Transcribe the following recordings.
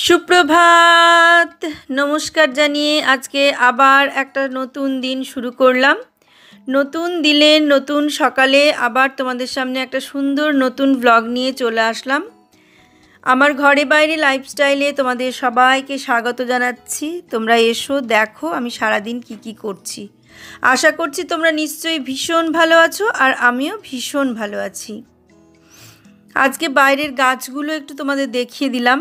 সুপ্রভাত, নমস্কার জানিয়ে আজকে আবার একটা নতুন দিন শুরু করলাম। নতুন দিনের নতুন সকালে আবার তোমাদের সামনে একটা সুন্দর নতুন ব্লগ নিয়ে চলে আসলাম। আমার ঘরে বাইরে লাইফস্টাইলে তোমাদের সবাইকে স্বাগত জানাচ্ছি। তোমরা এসো, দেখো আমি সারাদিন কি করছি। আশা করছি তোমরা নিশ্চয়ই ভীষণ ভালো আছো, আর আমিও ভীষণ ভালো আছি। আজকে বাইরের গাছগুলো একটু তোমাদের দেখিয়ে দিলাম।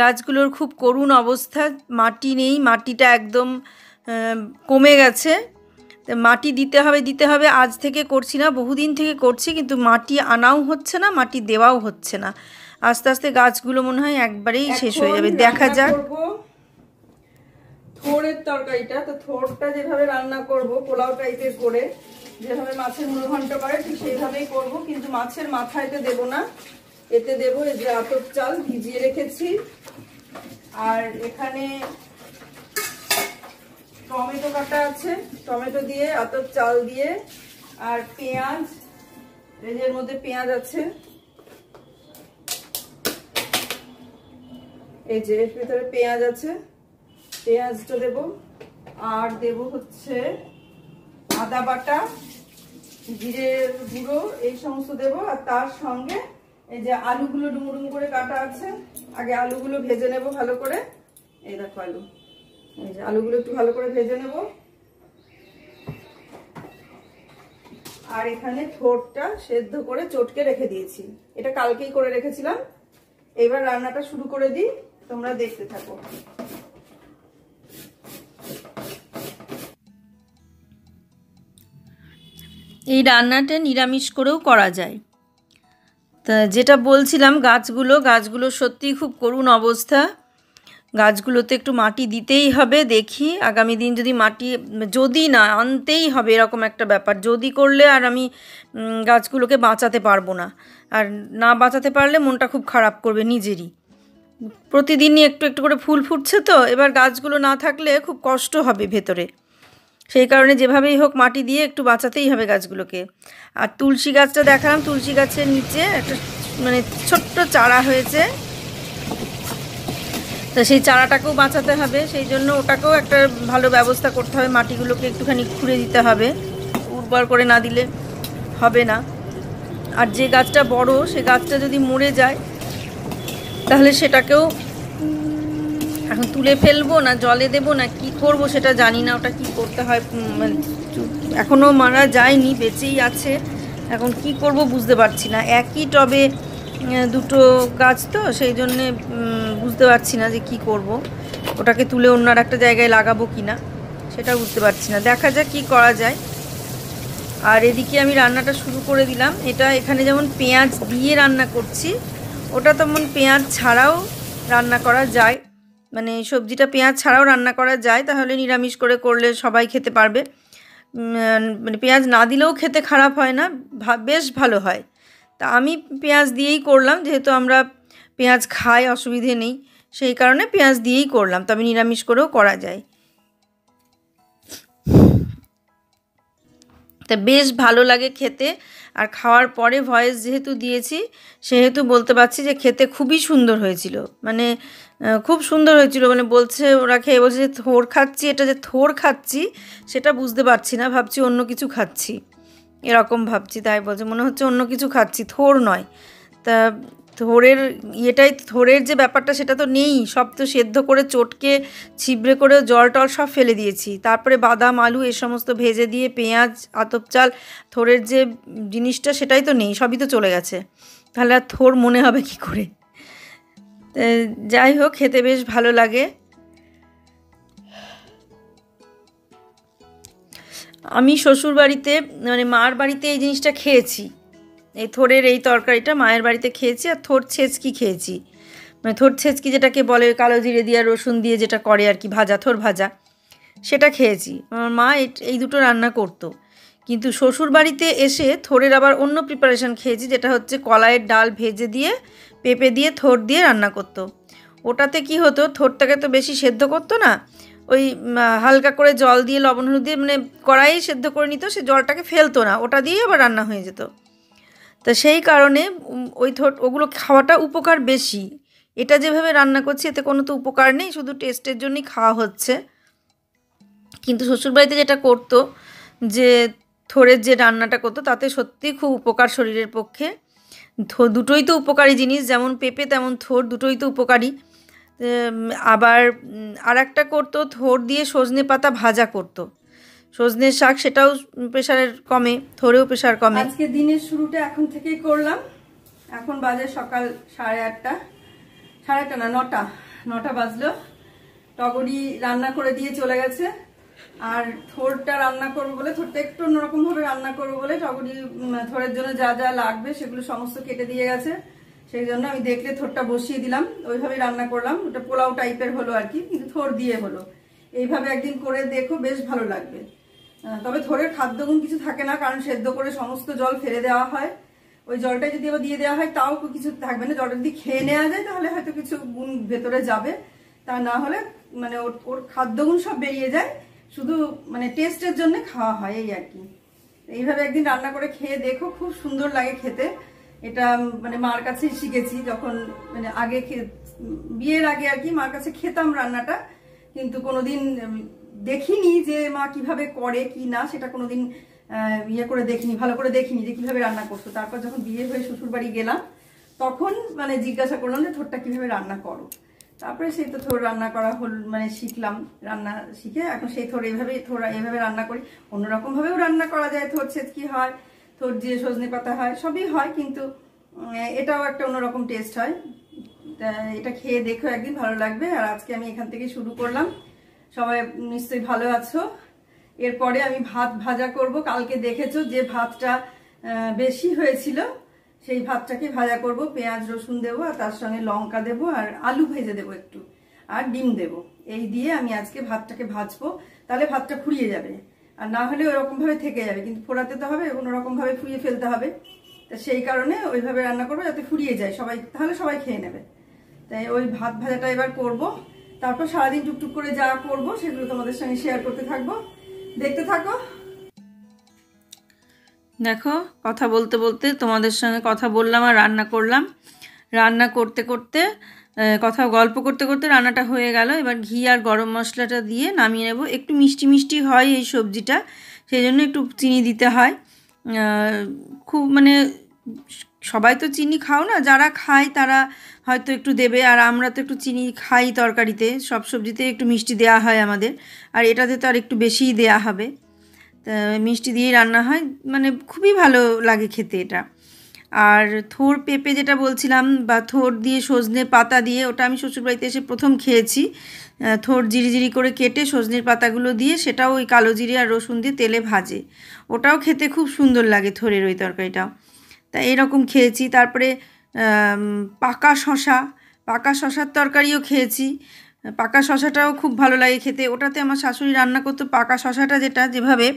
গাছগুলোর খুব করুণ অবস্থা, মাটি নেই, মাটিটা একদম কমে গেছে। মাটি দিতে হবে, আজ থেকে করছি না, বহুদিন থেকে করছি, কিন্তু মাটি আনাও হচ্ছে না, মাটি দেওয়াও হচ্ছে না। আস্তে আস্তে গাছগুলো মনে হয় একবারেই শেষ হয়ে যাবে। দেখা যাক। থোড়ের তরকারিটা, তো থোড়টা যেভাবে রান্না করব পোলাও টাইপের করে, যেভাবে মাছের মুড়ঘণ্ট করে ঠিক সেইভাবেই করব, কিন্তু মাছের মাথায়তে দেব না, এতে দেব এই যে আতপ চাল ভিজিয়ে রেখেছি। আর এখানে টমেটো কাটা আছে, টমেটো দিয়ে আতপ চাল দিয়ে, আর পেঁয়াজ, এর মধ্যে পেঁয়াজ আছে, এই যে এর ভিতরে পেঁয়াজ আছে, পেঁয়াজটা দেব। আর দেব হচ্ছে আদা বাটা, জিরের গুঁড়ো, এই সমস্ত দেব। আর তার সঙ্গে এই যে আলুগুলো ডুমুডুম করে কাটা আছে, আগে আলুগুলো ভেজে নেব ভালো করে। এই দেখো আলু, এই যে আলুগুলো একটু ভালো করে ভেজে নেব। আর এখানে থোড়টা সেদ্ধ করে চটকে রেখে দিয়েছি, এটা কালকেই করে রেখেছিলাম। এবার রান্নাটা শুরু করে দিই, তোমরা দেখতে থাকো। এই রান্নাটা নিরামিষ করেও করা যায়। তা যেটা বলছিলাম, গাছগুলো সত্যিই খুব করুণ অবস্থা। গাছগুলোতে একটু মাটি দিতেই হবে। দেখি আগামী দিন যদি না আনতেই হবে, এরকম একটা ব্যাপার। যদি করলে আর আমি গাছগুলোকে বাঁচাতে পারবো না, আর না বাঁচাতে পারলে মনটা খুব খারাপ করবে নিজেরই। প্রতিদিনই একটু একটু করে ফুল ফুটছে, তো এবার গাছগুলো না থাকলে খুব কষ্ট হবে ভেতরে। সেই কারণে যেভাবেই হোক মাটি দিয়ে একটু বাঁচাতেই হবে গাছগুলোকে। আর তুলসী গাছটা দেখালাম, তুলসী গাছের নিচে একটা ছোট্ট চারা হয়েছে, তা সেই চারাটাকেও বাঁচাতে হবে। সেই জন্য ওটাকেও একটা ভালো ব্যবস্থা করতে হবে, মাটিগুলোকে একটুখানি খুঁড়ে দিতে হবে, উর্বর করে না দিলে হবে না। আর যে গাছটা বড়, সে গাছটা যদি মরে যায় তাহলে সেটাকেও এখন তুলে ফেলবো না জলে দেবো না কি করব সেটা জানি না। ওটা কি করতে হয়, এখনও মারা যায়নি, বেঁচেই আছে। এখন কি করব বুঝতে পারছি না। একই টবে দুটো গাছ, তো সেই জন্যে বুঝতে পারছি না যে কি করব। ওটাকে তুলে অন্য আর একটা জায়গায় লাগাবো কি না সেটা বুঝতে পারছি না। দেখা যাক কি করা যায়। আর এদিকে আমি রান্নাটা শুরু করে দিলাম। এখানে যেমন পেঁয়াজ দিয়ে রান্না করছি, ওটা তেমন পেঁয়াজ ছাড়াও রান্না করা যায়। মানে সবজিটা পেঁয়াজ ছাড়াও রান্না করা যায়, তাহলে নিরামিষ করলে সবাই খেতে পারবে। মানে পেঁয়াজ না দিলেও খেতে খারাপ হয় না, বেশ ভালো হয়। তা আমি পেঁয়াজ দিয়েই করলাম, যেহেতু আমরা পেঁয়াজ খাই, অসুবিধে নেই, সেই কারণে পেঁয়াজ দিয়েই করলাম। তবে নিরামিষ করেও করা যায়। তা বেশ ভালো লাগে খেতে। আর খাওয়ার পরে ভয়েস যেহেতু দিয়েছি, সেহেতু বলতে পারছি যে খেতে খুবই সুন্দর হয়েছিল। মানে খুব সুন্দর হয়েছিল। মানে ওরা খেয়ে বলছে যে থোড় খাচ্ছি, এটা যে থোড় খাচ্ছি সেটা বুঝতে পারছি না, ভাবছি অন্য কিছু খাচ্ছি, এরকম ভাবছি। তাই বলছে মনে হচ্ছে অন্য কিছু খাচ্ছি, থোড় নয়। তা থোড়ের যে ব্যাপারটা সেটা তো নেই, সব তো সেদ্ধ করে চটকে ছিবড়ে করে জল টল সব ফেলে দিয়েছি। তারপরে বাদাম আলু এ সমস্ত ভেজে দিয়ে পেঁয়াজ আতপ চাল, থোড়ের যে জিনিসটা সেটাই তো নেই, সবই তো চলে গেছে। তাহলে আর থোড় মনে হবে কি করে। যাই হোক, খেতে বেশ ভালো লাগে। আমি শ্বশুর বাড়িতে মানে মার বাড়িতে এই জিনিসটা খেয়েছি, এই থোড়ের এই তরকারিটা মায়ের বাড়িতে খেয়েছি। আর থোড় ছেঁচকি খেয়েছি, মানে থোড় ছেঁচকি যেটাকে বলে, কালো জিরে দিয়ে রসুন দিয়ে যেটা করে আর কি, ভাজা, থোড় ভাজা, সেটা খেয়েছি। আমার মা এই দুটো রান্না করতো। কিন্তু শ্বশুর বাড়িতে এসে থোড়ের আবার অন্য প্রিপারেশান খেয়েছি, যেটা হচ্ছে কলাইয়ের ডাল ভেজে দিয়ে পেঁপে দিয়ে থোড় দিয়ে রান্না করতো। ওটাতে কি হতো, থোড়টাকে তো বেশি সেদ্ধ করতো না, ওই হালকা করে জল দিয়ে লবণ হলুদ দিয়ে মানে কড়াই সেদ্ধ করে নিত, সে জলটাকে ফেলতো না, ওটা দিয়েই আবার রান্না হয়ে যেত। তা সেই কারণে ওগুলো খাওয়াটা উপকার বেশি। এটা যেভাবে রান্না করছি এতে কোনো তো উপকার নেই, শুধু টেস্টের জন্যই খাওয়া হচ্ছে। কিন্তু শ্বশুরবাড়িতে যেটা করতো, যে থোড়ের যে রান্নাটা করতো, তাতে সত্যিই খুব উপকার শরীরের পক্ষে। দুটোই তো উপকারী জিনিস, যেমন পেঁপে তেমন থোড়, দুটোই তো উপকারী। আবার আর একটা করতো, থোড় দিয়ে সজনে পাতা ভাজা করতো, সজনের শাক, সেটাও প্রেশারের কমে, থোড়েও প্রেশার কমে। আজকে দিনের শুরুটা এখন থেকেই করলাম। এখন বাজে সকাল 8:30, 8:30 না, 9টা বাজলো। টগরি রান্না করে দিয়ে চলে গেছে। আর থোড়টা রান্না করবো বলে, থোড়টা একটু অন্যরকম ভাবে রান্না করবো বলে, টগরি থোড়ের জন্য যা যা লাগবে সেগুলো সমস্ত কেটে দিয়ে গেছে। সেই জন্য আমি দেখলে থোড়টা বসিয়ে দিলাম, ওইভাবেই রান্না করলাম। ওটা পোলাও টাইপের হলো আর কি, কিন্তু থোড় দিয়ে হলো। এইভাবে একদিন করে দেখো, বেশ ভালো লাগবে। তবে থোড়ের খাদ্যগুণ কিছু থাকে না, কারণ সেদ্ধ করে সমস্ত জল ফেলে দেওয়া হয়। ওই জলটা যদি আবার দিয়ে দেওয়া হয় তাও কিছু থাকবে না। জলটা যদি খেয়ে নেওয়া যায় তাহলে হয়তো কিছু গুণ ভেতরে যাবে, তা না হলে মানে ওর খাদ্যগুণ সব বেরিয়ে যায়, শুধু মানে টেস্টের জন্য খাওয়া হয় এই আর কি। এইভাবে একদিন রান্না করে খেয়ে দেখো, খুব সুন্দর লাগে খেতে। এটা মানে মার কাছেই শিখেছি, যখন মানে আগে বিয়ের আগে আর কি মার কাছে খেতাম রান্নাটা, কিন্তু কোনোদিন দেখিনি যে মা কিভাবে করে কি না, সেটা কোনোদিন ইয়ে করে দেখিনি, ভালো করে দেখিনি যে কিভাবে রান্না করতো। তারপর যখন বিয়ে হয়ে শ্বশুর বাড়ি গেলাম, তখন মানে জিজ্ঞাসা করলাম যে থোড়টা কিভাবে রান্না করো। তারপরে সেই তো থোড় রান্না করা হল, মানে শিখলাম। রান্না শিখে এখন সেই থোড় এভাবে রান্না করি। অন্যরকম ভাবেও রান্না করা যায়, থোড় ছেঁচকি হয়, থোড় দিয়ে সজনে পাতা হয়, সবই হয়, কিন্তু এটাও একটা অন্যরকম টেস্ট হয়। এটা খেয়ে দেখো একদিন, ভালো লাগবে। আর আজকে আমি এখান থেকে শুরু করলাম। সবাই নিশ্চয়ই ভালো আছো। এরপরে আমি ভাত ভাজা করব। কালকে দেখেছো যে ভাতটা বেশি হয়েছিল, সেই ভাতটাকে ভাজা করব। পেঁয়াজ রসুন দেবো, আর তার সঙ্গে লঙ্কা দেবো, আর আলু ভেজে দেবো একটু, আর ডিম দেবো। এই দিয়ে আমি আজকে ভাতটাকে ভাজবো। তাহলে ভাতটা ফুরিয়ে যাবে, আর না হলে ওরকম ভাবে থেকে যাবে। কিন্তু ফোড়াতে তো হবে, কোনোরকম ভাবে ফুরিয়ে ফেলতে হবে। তা সেই কারণে ওইভাবে রান্না করবো যাতে ফুরিয়ে যায়, তাহলে সবাই খেয়ে নেবে। তাই ওই ভাত ভাজাটা এবার করব। তারপর সারাদিন টুকটুক করে যা করব সেগুলো তোমাদের সঙ্গে শেয়ার করতে থাকবো, দেখতে থাকো। দেখো, কথা বলতে বলতে তোমাদের সঙ্গে কথা বললাম আর রান্না করলাম। রান্না করতে করতে গল্প করতে করতে রান্নাটা হয়ে গেল। এবার ঘি আর গরম মশলাটা দিয়ে নামিয়ে নেব। একটু মিষ্টি মিষ্টি হয় এই সবজিটা, সেই জন্য একটু চিনি দিতে হয়। খুব মানে সবাই তো চিনি খাও না, যারা খায় তারা হয়তো একটু দেবে, আর আমরা তো একটু চিনি খাই তরকারিতে, সব সবজিতে একটু মিষ্টি দেওয়া হয় আমাদের, আর এটাতে তো আর একটু বেশিই দেওয়া হবে। তা মিষ্টি দিয়েই রান্না হয়, মানে খুবই ভালো লাগে খেতে এটা। আর থোড় পেঁপে যেটা বলছিলাম, বা থোড় দিয়ে সজনে পাতা দিয়ে, ওটা আমি শ্বশুরবাড়িতে এসে প্রথম খেয়েছি। থোড় জিরি করে কেটে সজনের পাতাগুলো দিয়ে, সেটাও ওই কালো জিরে আর রসুন দিয়ে তেলে ভাজে, ওটাও খেতে খুব সুন্দর লাগে থোড়ের ওই তরকারিটাও। তা এরকম খেয়েছি। তারপরে পাকা শশার তরকারিও খেয়েছি। পাকা শশাটাও খুব ভালো লাগে খেতে। ওটাতে আমার শাশুড়ি রান্না করতো পাকা শশাটা, যেভাবে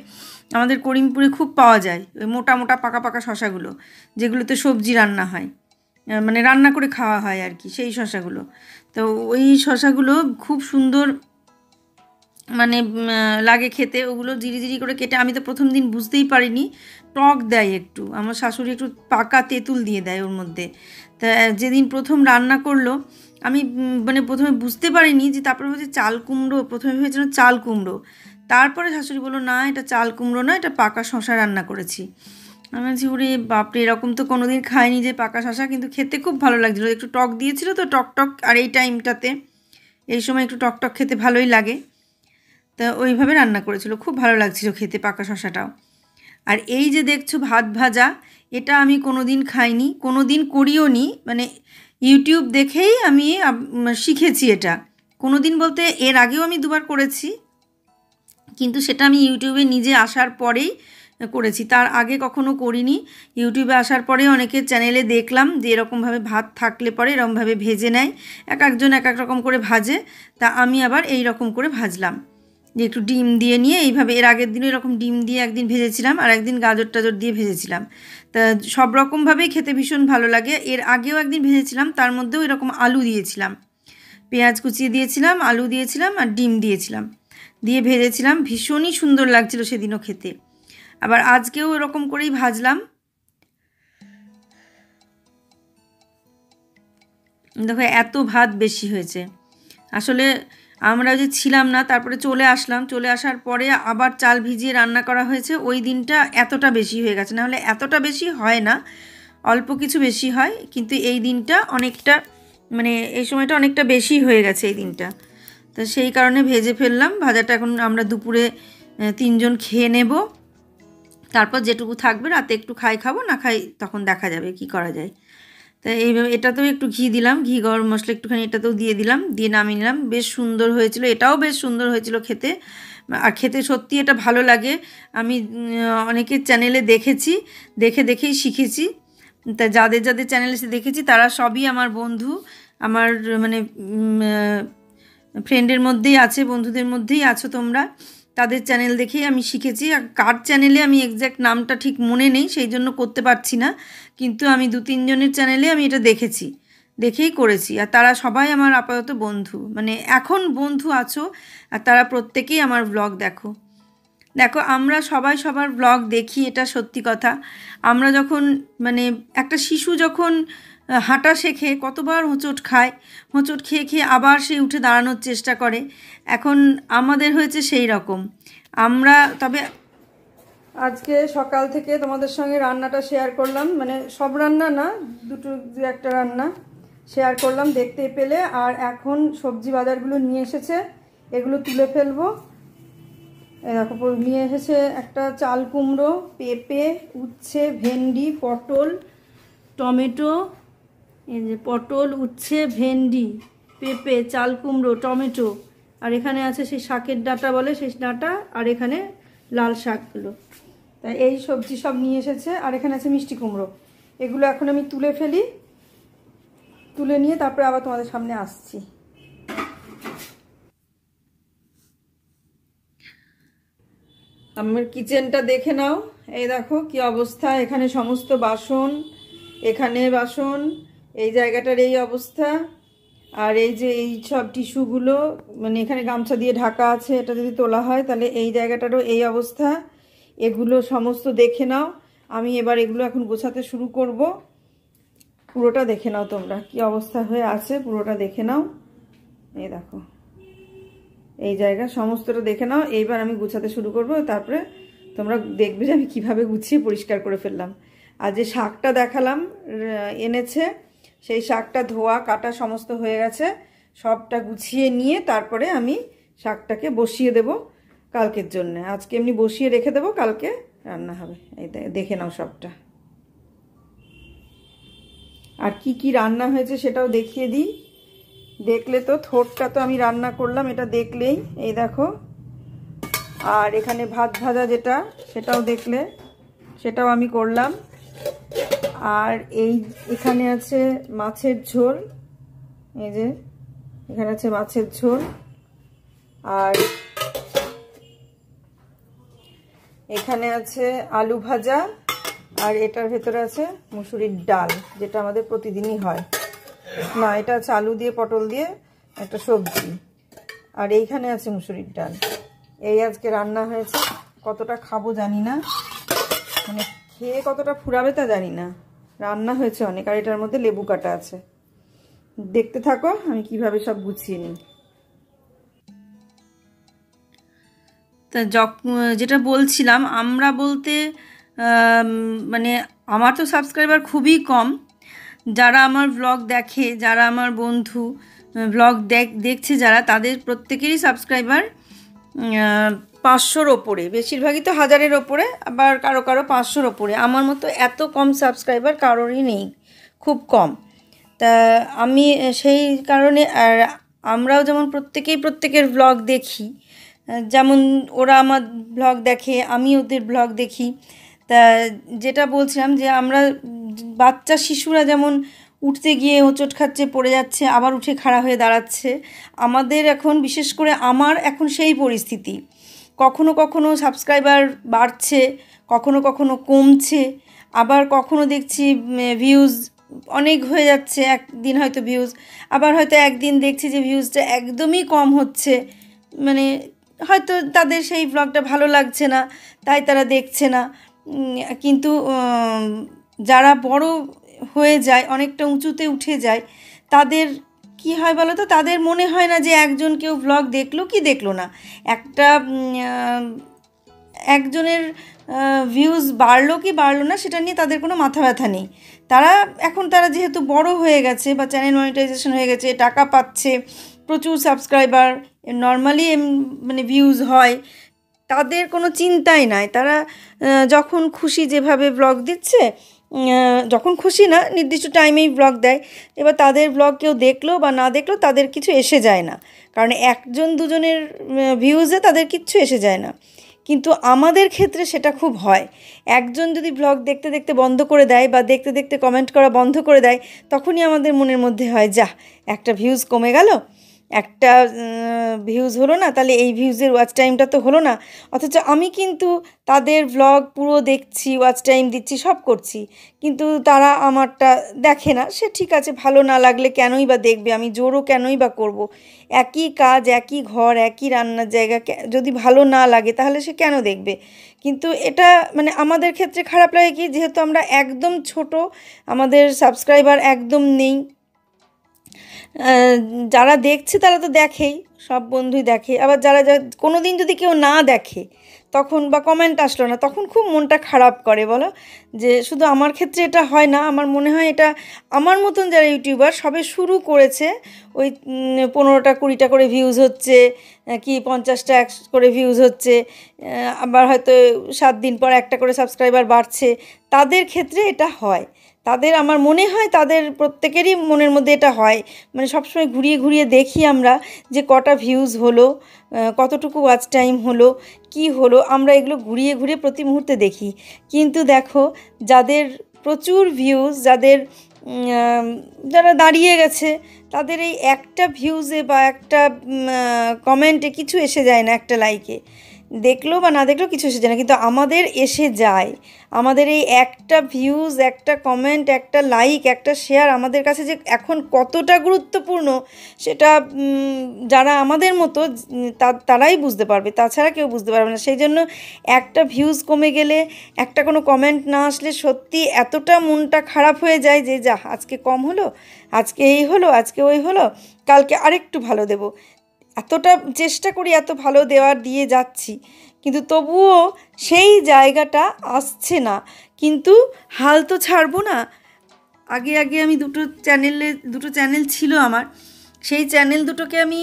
আমাদের করিমপুরে খুব পাওয়া যায়, ওই মোটা মোটা পাকা শশাগুলো, যেগুলোতে সবজি রান্না হয়, মানে রান্না করে খাওয়া হয় আর কি, সেই শশাগুলো। তো ওই শশাগুলো খুব সুন্দর মানে লাগে খেতে। ওগুলো জিরি করে কেটে, আমি তো প্রথম দিন বুঝতেই পারিনি, টক দেয় একটু, আমার শাশুড়ি একটু পাকা তেঁতুল দিয়ে দেয় ওর মধ্যে। তা যেদিন প্রথম রান্না করলো, আমি মানে প্রথমে বুঝতে পারিনি, যে তারপরে হচ্ছে চাল কুমড়ো, প্রথমে ভেবেছিলাম চাল কুমড়ো, তারপরে শাশুড়ি বললো না এটা চাল কুমড়ো না, এটা পাকা শশা রান্না করেছি। আমি বলছি ওরে বাপরে, এরকম তো কোনোদিন খাইনি যে পাকা শশা, কিন্তু খেতে খুব ভালো লাগছিলো। একটু টক দিয়েছিল তো, টক, আর এই টাইমটাতে এই সময় একটু টক খেতে ভালোই লাগে। তা ওইভাবে রান্না করেছিল, খুব ভালো লাগছিল খেতে পাকা শশাটাও। আর এই যে দেখছো ভাত ভাজা, এটা আমি কোনো দিন খাইনি, কোনো দিন করিও নি, মানে ইউটিউব দেখেই আমি শিখেছি এটা। কোনো দিন বলতে এর আগেও আমি 2বার করেছি, কিন্তু সেটা আমি ইউটিউবে নিজে আসার পরেই করেছি, তার আগে কখনো করিনি। ইউটিউবে আসার পরে অনেকের চ্যানেলে দেখলাম যে এরকমভাবে ভাত থাকলে পরে এরকমভাবে ভেজে নেয়, এক একজন এক এক রকম করে ভাজে। তা আমি আবার এই রকম করে ভাজলাম, যে একটু ডিম দিয়ে নিয়ে এইভাবে। এর আগের দিনও এরকম ডিম দিয়ে একদিন ভেজেছিলাম, আর একদিন গাজর টাজর দিয়ে ভেজেছিলাম। তা সব রকমভাবেই খেতে ভীষণ ভালো লাগে। এর আগেও একদিন ভেজেছিলাম, তার মধ্যেও এরকম আলু দিয়েছিলাম, পেঁয়াজ কুচিয়ে দিয়েছিলাম, আলু দিয়েছিলাম, আর ডিম দিয়েছিলাম, দিয়ে ভেজেছিলাম। ভীষণই সুন্দর লাগছিল সেদিনও খেতে। আবার আজকেও এরকম করেই ভাজলাম। দেখো এত ভাত বেশি হয়েছে। আসলে আমরা যে ছিলাম না, তারপরে চলে আসলাম, চলে আসার পরে আবার চাল ভিজিয়ে রান্না করা হয়েছে, ওই দিনটা এতটা বেশি হয়ে গেছে। নাহলে এতটা বেশি হয় না, অল্প কিছু বেশি হয়, কিন্তু এই দিনটা অনেকটা, মানে এই সময়টা অনেকটা বেশি হয়ে গেছে এই দিনটা। তো সেই কারণে ভেজে ফেললাম। ভাজাটা এখন আমরা দুপুরে 3 জন খেয়ে নেব, তারপর যেটুকু থাকবে রাতে একটু খাবো, না খাই তখন দেখা যাবে কি করা যায়। তা এইভাবে এটাতেও একটু ঘি দিলাম, ঘি গরম মশলা একটুখানি এটাতেও দিয়ে দিলাম, দিয়ে নামিয়ে নিলাম। বেশ সুন্দর হয়েছিল, এটাও বেশ সুন্দর হয়েছিল খেতে। আর খেতে সত্যি এটা ভালো লাগে। আমি অনেকের চ্যানেলে দেখেছি, দেখেই শিখেছি। তা যাদের চ্যানেলে দেখেছি তারা সবই আমার বন্ধু, আমার মানে ফ্রেন্ডের মধ্যেই আছে, বন্ধুদের মধ্যেই আছো তোমরা। তাদের চ্যানেল দেখেই আমি শিখেছি। আর কার চ্যানেলে আমি এক্স্যাক্ট নামটা ঠিক মনে নেই, সেই জন্য করতে পারছি না, কিন্তু আমি 2-3 জনের চ্যানেলে আমি এটা দেখেই করেছি। আর তারা সবাই আমার আপাতত বন্ধু, মানে এখন বন্ধু আছো, আর তারা প্রত্যেকেই আমার ব্লগ দেখো। আমরা সবাই সবার ব্লগ দেখি, এটা সত্যি কথা। আমরা যখন মানে একটা শিশু যখন হাঁটা শেখে, কতবার হোঁচট খায়, হোঁচট খেয়ে আবার সে উঠে দাঁড়ানোর চেষ্টা করে। এখন আমাদের হয়েছে সেই রকম। আমরা তবে আজকে সকাল থেকে তোমাদের সঙ্গে রান্নাটা শেয়ার করলাম, মানে সব রান্না না, দু একটা রান্না শেয়ার করলাম, দেখতে পেলে। আর এখন সবজি বাজারগুলো নিয়ে এসেছে, এগুলো তুলে ফেলবো। দেখো নিয়ে এসেছে একটা চাল কুমড়ো, পেঁপে, উচ্ছে, ভেন্ডি, পটল, টমেটো, এই যে পটল, উচ্ছে, ভেন্ডি, পেঁপে, চাল কুমড়ো, টমেটো, আর এখানে আছে সেই শাকের ডাঁটা বলে সেই ডাঁটা, আর এখানে লাল শাকগুলো। তাই এই সবজি সব নিয়ে এসেছে। আর এখানে আছে মিষ্টি কুমড়ো। এগুলো এখন আমি তুলে ফেলি, তুলে নিয়ে তারপরে আবার তোমাদের সামনে আসছি। আমার কিচেনটা দেখে নাও, এই দেখো কি অবস্থা। এখানে সমস্ত বাসন, এখানে বাসন, এই জায়গাটার এই অবস্থা। আর এই যে এই সব টিস্যুগুলো, মানে এখানে গামছা দিয়ে ঢাকা আছে, এটা যদি তোলা হয় তাহলে এই জায়গাটারও এই অবস্থা। এগুলো সমস্ত দেখে নাও। আমি এবার এগুলো এখন গোছাতে শুরু করব। পুরোটা দেখে নাও তোমরা কি অবস্থা হয়ে আছে, পুরোটা দেখে নাও। এই দেখো এই জায়গা সমস্তটা দেখে নাও। এইবার আমি গুছাতে শুরু করব, তারপরে তোমরা দেখবে যে আমি কিভাবে গুছিয়ে পরিষ্কার করে ফেললাম। আর যে শাকটা দেখালাম এনেছে, সেই শাকটা ধোয়া কাটা সমস্ত হয়ে গেছে। সবটা গুছিয়ে নিয়ে তারপরে আমি শাকটাকে বসিয়ে দেব কালকের জন্য। আজকে এমনি বসিয়ে রেখে দেবো, কালকে রান্না হবে। এই দেখে নাও সবটা। আর কি কি রান্না হয়েছে সেটাও দেখিয়ে দিই। দেখলে তো, থোরটা তো আমি রান্না করলাম, এটা দেখলেই। এই দেখো। আর এখানে ভাত ভাজা যেটা, সেটাও দেখলে, সেটাও আমি করলাম। আর এখানে আছে মাছের ঝোল, এই যে এখানে আছে মাছের ঝোল। আর এখানে আছে আলু ভাজা। আর এটার ভেতরে আছে মুসুরির ডাল, যেটা আমাদের প্রতিদিনই হয়। না, এটা আছে আলু দিয়ে পটল দিয়ে একটা সবজি। আর এইখানে আছে মুসুরির ডাল। এই আজকে রান্না হয়েছে। কতটা খাবো জানি না, মানে খেয়ে কতটা ফুরাবে তা জানি না। রান্না হয়েছে অনেক। আর এটার মধ্যে লেবু কাটা আছে। দেখতে থাকো আমি কিভাবে সব গুছিয়ে নিই। তা যেটা বলছিলাম, আমরা বলতে মানে আমার তো সাবস্ক্রাইবার খুবই কম। যারা আমার ব্লগ দেখে, যারা আমার বন্ধু ব্লগ দেখছে যারা, তাদের প্রত্যেকেরই সাবস্ক্রাইবার 500-র ওপরে, বেশিরভাগই তো 1000-এর ওপরে, আবার কারো 500-র ওপরে। আমার মতো এত কম সাবস্ক্রাইবার কারোরই নেই, খুব কম। তা আমি সেই কারণে, আর আমরাও যেমন প্রত্যেকের ব্লগ দেখি, যেমন ওরা আমার ব্লগ দেখে, আমি ওদের ব্লগ দেখি। তা যেটা বলছিলাম যে আমরা বাচ্চা শিশুরা যেমন উঠতে গিয়ে হোঁচট খাচ্ছে, পড়ে যাচ্ছে, আবার উঠে খাড়া হয়ে দাঁড়াচ্ছে, আমাদের এখন, বিশেষ করে আমার এখন সেই পরিস্থিতি। কখনো কখনো সাবস্ক্রাইবার বাড়ছে, কখনো কখনো কমছে, আবার কখনো দেখছি ভিউজ অনেক হয়ে যাচ্ছে একদিন হয়তো ভিউজ, আবার হয়তো একদিন দেখছি যে ভিউজটা একদমই কম হচ্ছে। মানে হয়তো তাদের সেই ব্লগটা ভালো লাগছে না, তাই তারা দেখছে না। কিন্তু যারা বড় হয়ে যায়, অনেকটা উঁচুতে উঠে যায়, তাদের কি হয় বলো তো, তাদের মনে হয় না যে একজন কেউ ব্লগ দেখলো কি দেখলো না, একটা একজনের ভিউজ বাড়লো কি বাড়লো না সেটা নিয়ে তাদের কোনো মাথা ব্যথা নেই। তারা যেহেতু বড় হয়ে গেছে বা চ্যানেল মনিটাইজেশন হয়ে গেছে, টাকা পাচ্ছে, প্রচুর সাবস্ক্রাইবার, নর্মালি মানে ভিউজ হয়, তাদের কোনো চিন্তাই নাই। তারা যখন খুশি যেভাবে ব্লগ দিচ্ছে, যখন খুশি না, নির্দিষ্ট টাইমেই ব্লগ দেয়। এবার তাদের ব্লগ কেউ দেখলো বা না দেখলো তাদের কিছু এসে যায় না, কারণ একজন দুজনের ভিউজে তাদের কিচ্ছু এসে যায় না। কিন্তু আমাদের ক্ষেত্রে সেটা খুব হয়। একজন যদি ব্লগ দেখতে দেখতে বন্ধ করে দেয় বা দেখতে দেখতে কমেন্ট করা বন্ধ করে দেয়, তখনই আমাদের মনের মধ্যে হয়, যাহ, একটা ভিউজ কমে গেল, একটা ভিউজ হলো না, তাহলে এই ভিউজের ওয়াচ টাইমটা তো হলো না। অথচ আমি কিন্তু তাদের ব্লগ পুরো দেখছি, ওয়াচ টাইম দিচ্ছি, সব করছি, কিন্তু তারা আমারটা দেখে না। সে ঠিক আছে, ভালো না লাগলে কেনই বা দেখবে, আমি জোরও কেনই বা করব। একই কাজ, একই ঘর, একই রান্নার জায়গা, যদি ভালো না লাগে তাহলে সে কেন দেখবে? কিন্তু এটা মানে আমাদের ক্ষেত্রে খারাপ লাগে কি, যেহেতু আমরা একদম ছোট, আমাদের সাবস্ক্রাইবার একদম নেই, যারা দেখছে তারা তো দেখেই, সব বন্ধুই দেখে। আবার যারা কোনো দিন যদি কেউ না দেখে তখন, বা কমেন্ট আসলো না, তখন খুব মনটা খারাপ করে বলো। যে শুধু আমার ক্ষেত্রে এটা হয় না, আমার মনে হয় এটা আমার মতন যারা ইউটিউবার সবে শুরু করেছে, ওই 15টা 20টা করে ভিউজ হচ্ছে, কি 50টা 100 করে ভিউজ হচ্ছে, আবার হয়তো 7 দিন পর একটা করে সাবস্ক্রাইবার বাড়ছে, তাদের ক্ষেত্রে এটা হয়। আমার মনে হয় তাদের প্রত্যেকেরই মনের মধ্যে এটা হয়। মানে সবসময় ঘুরিয়ে ঘুরিয়ে দেখি আমরা যে কটা ভিউজ হলো, কতটুকু ওয়াচ টাইম হলো, কি হলো, আমরা এগুলো ঘুরিয়ে ঘুরিয়ে প্রতি মুহূর্তে দেখি। কিন্তু দেখো, যাদের প্রচুর ভিউজ, যারা দাঁড়িয়ে গেছে, তাদের এই একটা ভিউজে বা একটা কমেন্টে কিছু এসে যায় না, একটা লাইকে দেখলো বা না দেখলো কিছু এসে যায় না। কিন্তু আমাদের এসে যায়। আমাদের এই একটা ভিউজ, একটা কমেন্ট, একটা লাইক, একটা শেয়ার আমাদের কাছে যে এখন কতটা গুরুত্বপূর্ণ, সেটা যারা আমাদের মতো তারাই বুঝতে পারবে, তাছাড়া কেউ বুঝতে পারবে না। সেই জন্য একটা ভিউজ কমে গেলে, একটা কোনো কমেন্ট না আসলে সত্যি এতটা মনটা খারাপ হয়ে যায় যে যা, আজকে কম হলো, আজকে এই হলো, আজকে ওই হলো, কালকে আরেকটু ভালো দেবো। এতটা চেষ্টা করি, এত ভালো দিয়ে যাচ্ছি, কিন্তু তবুও সেই জায়গাটা আসছে না। কিন্তু হাল তো ছাড়বো না। আগে আমি দুটো চ্যানেল ছিল আমার, সেই চ্যানেল দুটোকে আমি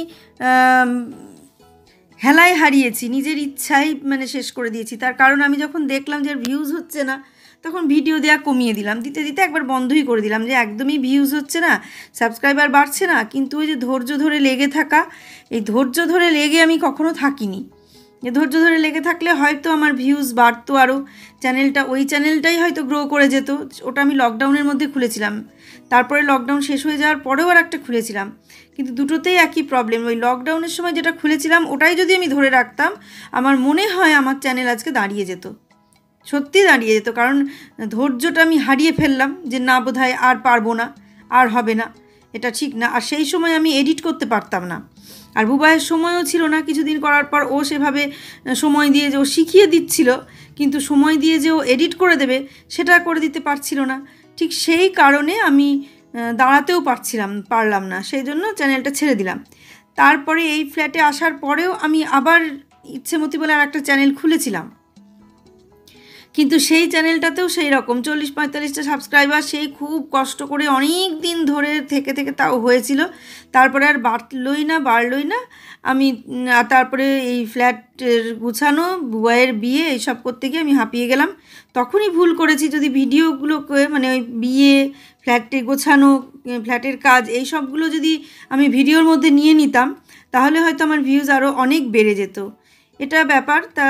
হেলায় হারিয়েছি, নিজের ইচ্ছাই মানে শেষ করে দিয়েছি। তার কারণ আমি যখন দেখলাম যে ভিউজ হচ্ছে না, তখন ভিডিও দেওয়া কমিয়ে দিলাম, দিতে দিতে একবার বন্ধই করে দিলাম, যে একদমই ভিউজ হচ্ছে না, সাবস্ক্রাইবার বাড়ছে না। কিন্তু ওই যে ধৈর্য ধরে লেগে থাকা, এই ধৈর্য ধরে লেগে আমি কখনো থাকিনি। যে ধৈর্য ধরে লেগে থাকলে হয়তো আমার ভিউজ বাড়তো আরও, ওই চ্যানেলটাই হয়তো গ্রো করে যেত। ওটা আমি লকডাউনের মধ্যে খুলেছিলাম, তারপরে লকডাউন শেষ হয়ে যাওয়ার পরেও আর একটা খুলেছিলাম, কিন্তু দুটোতেই একই প্রবলেম। ওই লকডাউনের সময় যেটা খুলেছিলাম ওটাই যদি আমি ধরে রাখতাম, আমার মনে হয় আমার চ্যানেল আজকে দাঁড়িয়ে যেত, সত্যি দাঁড়িয়ে যেত। কারণ ধৈর্যটা আমি হারিয়ে ফেললাম, যে না, বোধহয় আর পারবো না, আর হবে না, এটা ঠিক না। আর সেই সময় আমি এডিট করতে পারতাম না, আর বুবাইয়ের সময়ও ছিল না। কিছুদিন করার পর ও সেভাবে সময় দিয়ে যে ও শিখিয়ে দিচ্ছিল, কিন্তু সময় দিয়ে যে ও এডিট করে দেবে সেটা করে দিতে পারছিল না। ঠিক সেই কারণে আমি দাঁড়াতেও পারলাম না, সেই জন্য চ্যানেলটা ছেড়ে দিলাম। তারপরে এই ফ্ল্যাটে আসার পরেও আমি আবার ইচ্ছেমতি বলে আর একটা চ্যানেল খুলেছিলাম, কিন্তু সেই চ্যানেলটাতেও সেই রকম 40-45টা সাবস্ক্রাইবার, সেই খুব কষ্ট করে অনেক দিন ধরে থেকে তাও হয়েছিল। তারপরে আর বাড়লই না। আমি তারপরে এই ফ্ল্যাটের গুছানো, বুবাইয়ের বিয়ে, এইসব করতে গিয়ে আমি হাঁপিয়ে গেলাম। তখনই ভুল করেছি। যদি ভিডিওগুলোকে মানে ওই বিয়ে, ফ্ল্যাটে গোছানো, ফ্ল্যাটের কাজ, এই সবগুলো যদি আমি ভিডিওর মধ্যে নিয়ে নিতাম, তাহলে হয়তো আমার ভিউজ আরও অনেক বেড়ে যেত। এটা ব্যাপার। তা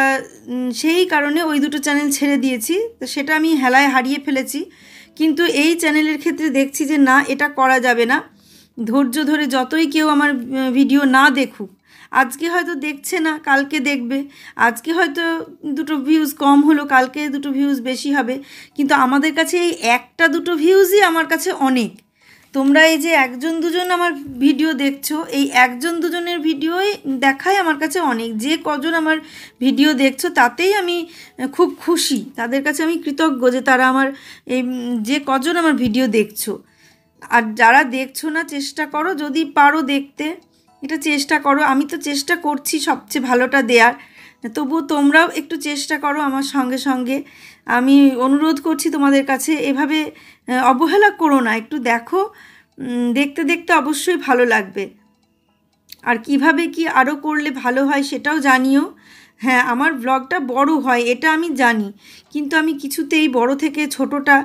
সেই কারণে ওই দুটো চ্যানেল ছেড়ে দিয়েছি, তো সেটা আমি হেলায় হারিয়ে ফেলেছি। কিন্তু এই চ্যানেলের ক্ষেত্রে দেখছি যে না, এটা করা যাবে না। ধৈর্য ধরে যতই কেউ আমার ভিডিও না দেখুক, আজকে হয়তো দেখছে না, কালকে দেখবে। আজকে হয়তো দুটো ভিউজ কম হলো, কালকে দুটো ভিউজ বেশি হবে, কিন্তু আমাদের কাছে এই একটা দুটো ভিউজই আমার কাছে অনেক। তোমরা এই যে একজন দুজন আমার ভিডিও দেখছো, এই একজন দুজনের ভিডিওই দেখাই আমার কাছে অনেক। যে কজন আমার ভিডিও দেখছো তাতেই আমি খুব খুশি, তাদের কাছে আমি কৃতজ্ঞ যে তারা আমার এই যে কজন আমার ভিডিও দেখছো। আর যারা দেখছো না চেষ্টা করো, যদি পারো দেখতে, এটা চেষ্টা করো। আমি তো চেষ্টা করছি সবচেয়ে ভালোটা দেওয়ার, তবুও তোমরাও একটু চেষ্টা করো আমার সঙ্গে সঙ্গে। আমি অনুরোধ করছি তোমাদের কাছে, এভাবে অবহেলা করো না, একটু দেখো, দেখতে দেখতে অবশ্যই ভালো লাগবে। আর কিভাবে কি আরও করলে ভালো হয় সেটাও জানিও। হ্যাঁ, আমার ব্লগটা বড় হয় এটা আমি জানি, কিন্তু আমি কিছুতেই বড় থেকে ছোটোটা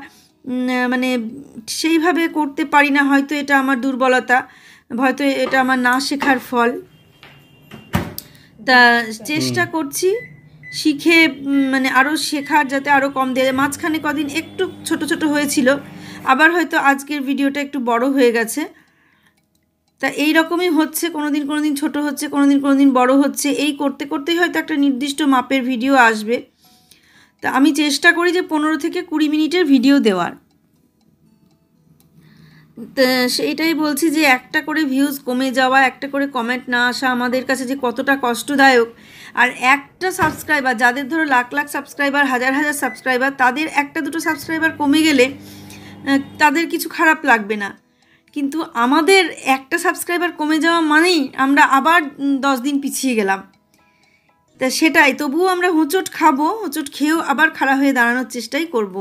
মানে সেইভাবে করতে পারি না। হয়তো এটা আমার দুর্বলতা, হয়তো এটা আমার না শেখার ফল। তা চেষ্টা করছি শিখে মানে আরও শেখার, যাতে আরও কম দেয়। মাঝখানে কদিন একটু ছোট ছোট হয়েছিল, আবার হয়তো আজকের ভিডিওটা একটু বড় হয়ে গেছে। তা এই রকমই হচ্ছে, কোনো দিন ছোট হচ্ছে, কোনো দিন বড় হচ্ছে। এই করতে করতেই হয়তো একটা নির্দিষ্ট মাপের ভিডিও আসবে। তা আমি চেষ্টা করি যে 15 থেকে 20 মিনিটের ভিডিও দেওয়ার। তা সেইটাই বলছি যে একটা করে ভিউজ কমে যাওয়া, একটা করে কমেন্ট না আসা আমাদের কাছে যে কতটা কষ্টদায়ক। আর একটা সাবস্ক্রাইবার, যাদের ধরো লাখ লাখ সাবস্ক্রাইবার, হাজার হাজার সাবস্ক্রাইবার, তাদের একটা দুটো সাবস্ক্রাইবার কমে গেলে তাদের কিছু খারাপ লাগবে না, কিন্তু আমাদের একটা সাবস্ক্রাইবার কমে যাওয়া মানেই আমরা আবার 10 দিন পিছিয়ে গেলাম। তা সেটাই, তবুও আমরা হোঁচট খাবো, হোঁচট খেয়েও আবার খাড়া হয়ে দাঁড়ানোর চেষ্টাই করব।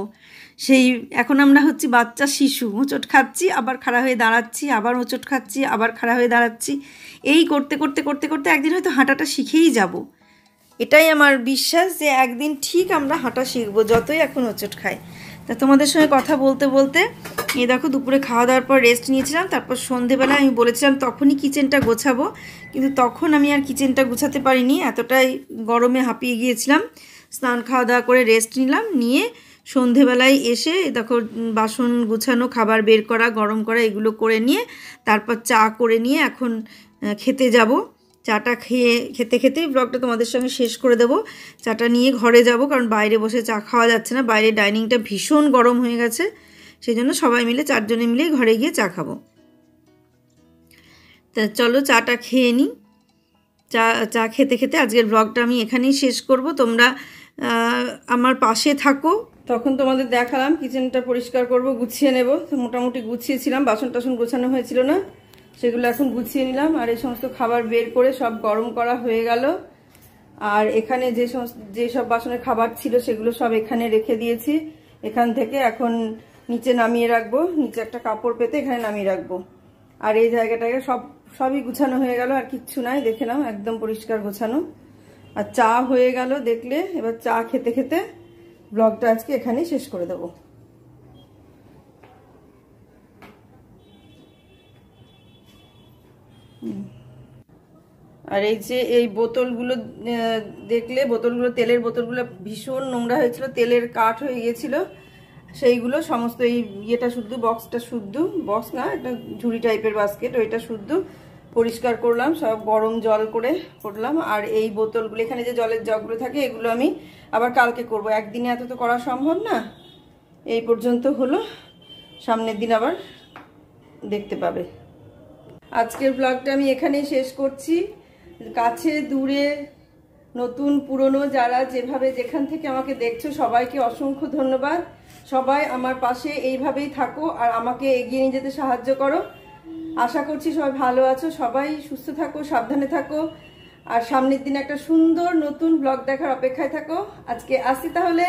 সেই এখন আমরা হচ্ছি বাচ্চা শিশু, হোঁচট খাচ্ছি আবার খাড়া হয়ে দাঁড়াচ্ছি, আবার হোঁচট খাচ্ছি আবার খাড়া হয়ে দাঁড়াচ্ছি। এই করতে করতে করতে করতে একদিন হয়তো হাঁটাটা শিখেই যাব। এটাই আমার বিশ্বাস যে একদিন ঠিক আমরা হাঁটা শিখবো, যতই এখন হোঁচট খাই। তা তোমাদের সঙ্গে কথা বলতে বলতে এই দেখো দুপুরে খাওয়া দাওয়ার পর রেস্ট নিয়েছিলাম, তারপর সন্ধেবেলা আমি বলেছিলাম তখনই কিচেনটা গোছাবো, কিন্তু তখন আমি আর কিচেনটা গোছাতে পারিনি, এতটাই গরমে হাঁপিয়ে গিয়েছিলাম। স্নান খাওয়া দাওয়া করে রেস্ট নিলাম, নিয়ে সন্ধেবেলায় এসে দেখো বাসন গুছানো, খাবার বের করা, গরম করা, এগুলো করে নিয়ে তারপর চা করে নিয়ে এখন খেতে যাব। চাটা খেতে খেতেই ব্লগটা তোমাদের সঙ্গে শেষ করে দেবো। চাটা নিয়ে ঘরে যাব, কারণ বাইরে বসে চা খাওয়া যাচ্ছে না, বাইরে ডাইনিংটা ভীষণ গরম হয়ে গেছে। সেই জন্য সবাই মিলে 4 জনে মিলেই ঘরে গিয়ে চা খাবো। তা চলো চাটা খেয়ে নিই। চা খেতে খেতে আজকের ব্লগটা আমি এখানেই শেষ করব। তোমরা আমার পাশে থাকো। তখন তোমাদের দেখালাম কিচেনটা পরিষ্কার করব, গুছিয়ে নেব। মোটামুটি গুছিয়েছিলাম, বাসন টাসন গোছানো হয়েছিল না, সেগুলো এখন গুছিয়ে নিলাম। আর এই সমস্ত খাবার বের করে সব গরম করা হয়ে গেল। আর এখানে যেসব বাসনের খাবার ছিল সেগুলো সব এখানে রেখে দিয়েছি। এখান থেকে এখন নিচে নামিয়ে রাখবো, নিচে একটা কাপড় পেতে এখানে নামিয়ে রাখবো। আর এই জায়গাটাকে সবই গুছানো হয়ে গেল, আর কিচ্ছু নাই, দেখে নাও একদম পরিষ্কার গোছানো। আর চা হয়ে গেল দেখলে। এবার চা খেতে খেতে ব্লগটা আজকে এখানেই শেষ করে দেবো। আর এই যে এই বোতলগুলো দেখলে, বোতলগুলো তেলের বোতলগুলো ভীষণ নোংরা হয়েছিল, তেলের কাঠ হয়ে গিয়েছিল। সেইগুলো সমস্ত এই ইয়েটা শুদ্ধ, বক্সটা শুদ্ধ, বক্স না একটা ঝুড়ি টাইপের বাস্কেট, ওইটা শুদ্ধ পরিষ্কার করলাম, সব গরম জল করে করলাম। আর এই বোতলগুলো, এখানে যে জলের জগগুলো থাকে, এগুলো আমি আবার কালকে করব, একদিনে এত তো করা সম্ভব না। এই পর্যন্ত হলো, সামনের দিন আবার দেখতে পাবে। আজকের ব্লগটা আমি এখানেই শেষ করছি। কাছে দূরে নতুন পুরনো যারা যেভাবে যেখান থেকে আমাকে দেখছো সবাইকে অসংখ্য ধন্যবাদ। সবাই আমার পাশে এইভাবেই থাকো আর আমাকে এগিয়ে নিয়ে যেতে সাহায্য করো। আশা করছি সবাই ভালো আছো, সবাই সুস্থ থাকো, সাবধানে থাকো, আর সামনের দিন একটা সুন্দর নতুন ব্লগ দেখার অপেক্ষায় থাকো। আজকে আসি তাহলে।